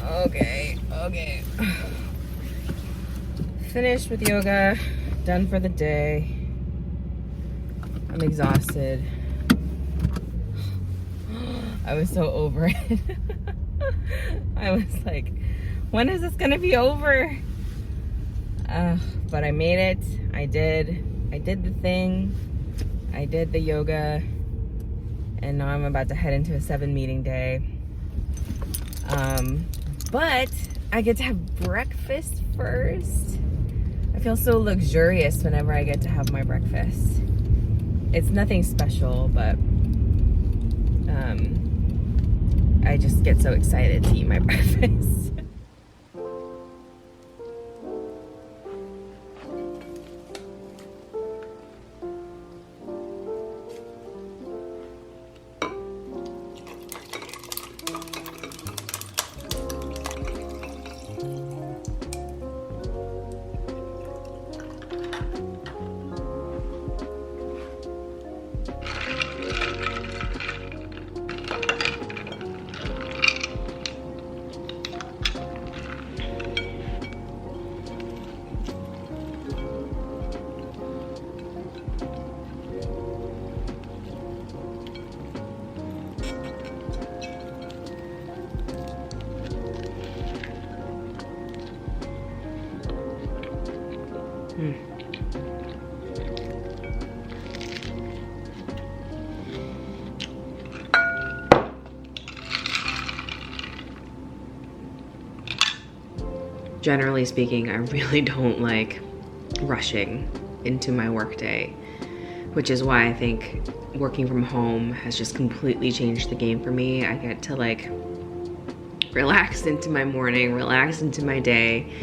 Okay. Finished with yoga. Done for the day. I'm exhausted. I was so over it. I was like, when is this gonna be over? But I made it. I did the thing. I did the yoga. And now I'm about to head into a 7 meeting day. But I get to have breakfast first. I feel so luxurious whenever I get to have my breakfast. It's nothing special, but I just get so excited to eat my breakfast. Generally speaking, I really don't like rushing into my workday, which is why I think working from home has just completely changed the game for me. I get to like relax into my morning, relax into my day,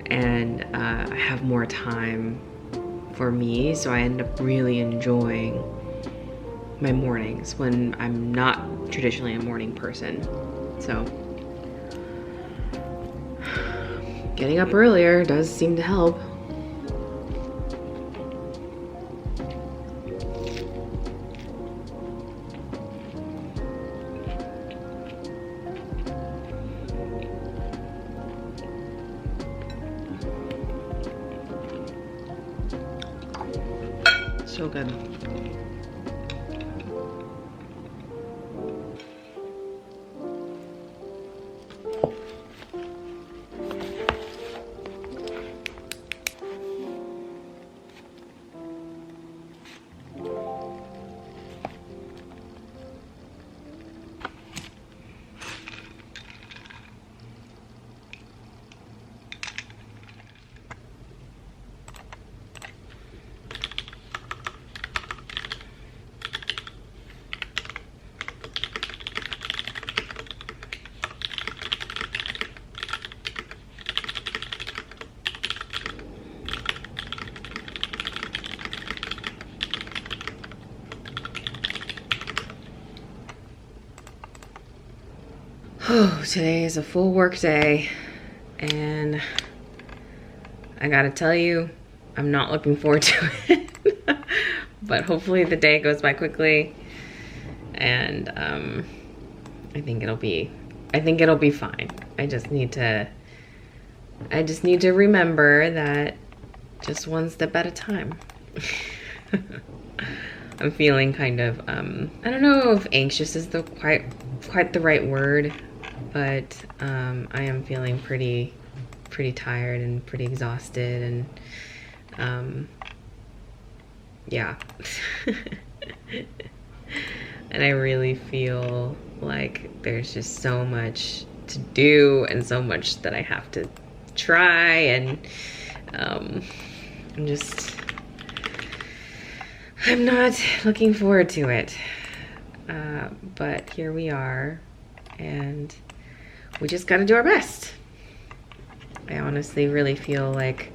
and I have more time for me, so I end up really enjoying my mornings when I'm not traditionally a morning person. So getting up earlier does seem to help. So good. Oh, today is a full work day, and I gotta tell you, I'm not looking forward to it. But hopefully the day goes by quickly, and I think it'll be fine. I just need to remember that just one step at a time. I'm feeling kind of I don't know if anxious is the quite the right word, but I am feeling pretty tired and pretty exhausted, and yeah. And I really feel like there's just so much to do and so much that I have to try, and I'm not looking forward to it, but here we are, and we just gotta do our best. I honestly really feel like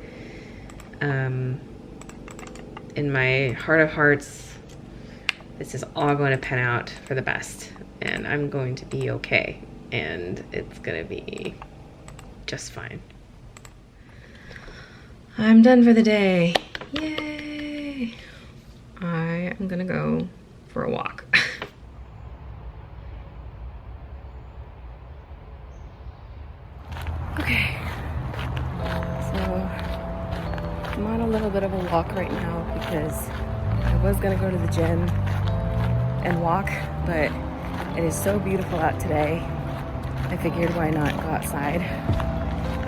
in my heart of hearts, this is all going to pan out for the best, and I'm going to be okay, and it's gonna be just fine. I'm done for the day. Yay! I am gonna go for a walk. bit of a walk right now because I was gonna go to the gym and walk, but it is so beautiful out today. I figured why not go outside,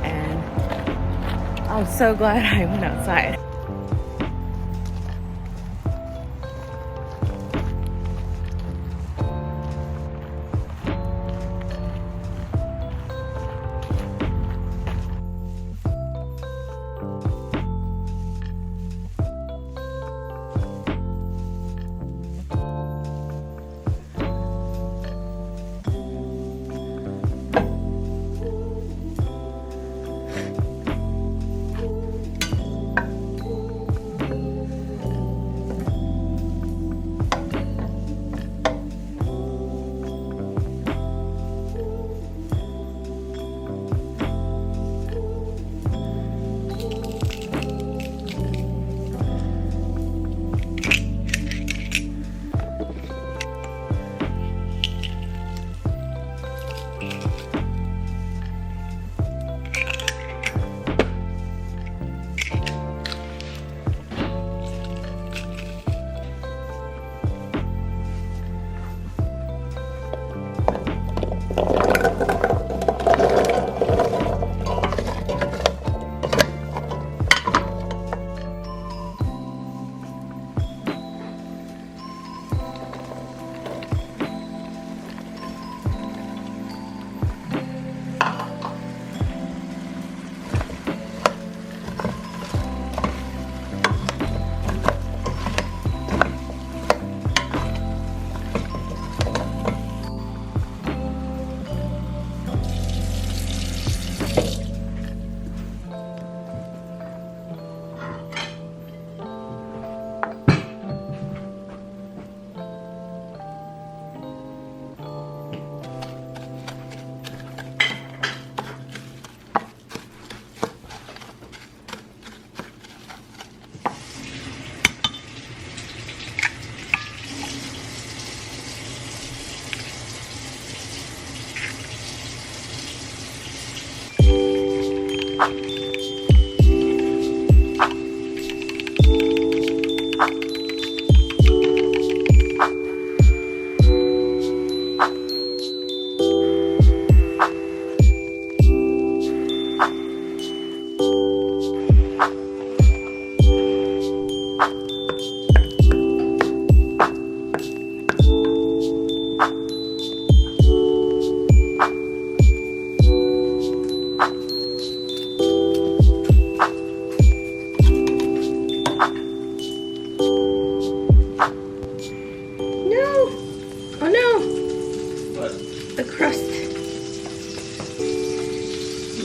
and I'm so glad I went outside.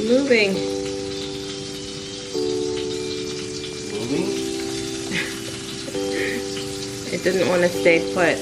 Moving. Moving? It didn't want to stay put.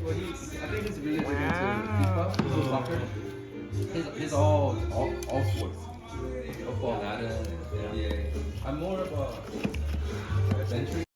Well, I think he's really big into FIFA, soccer. He's all sports. Football, Madden. Yeah. I'm more of a adventure.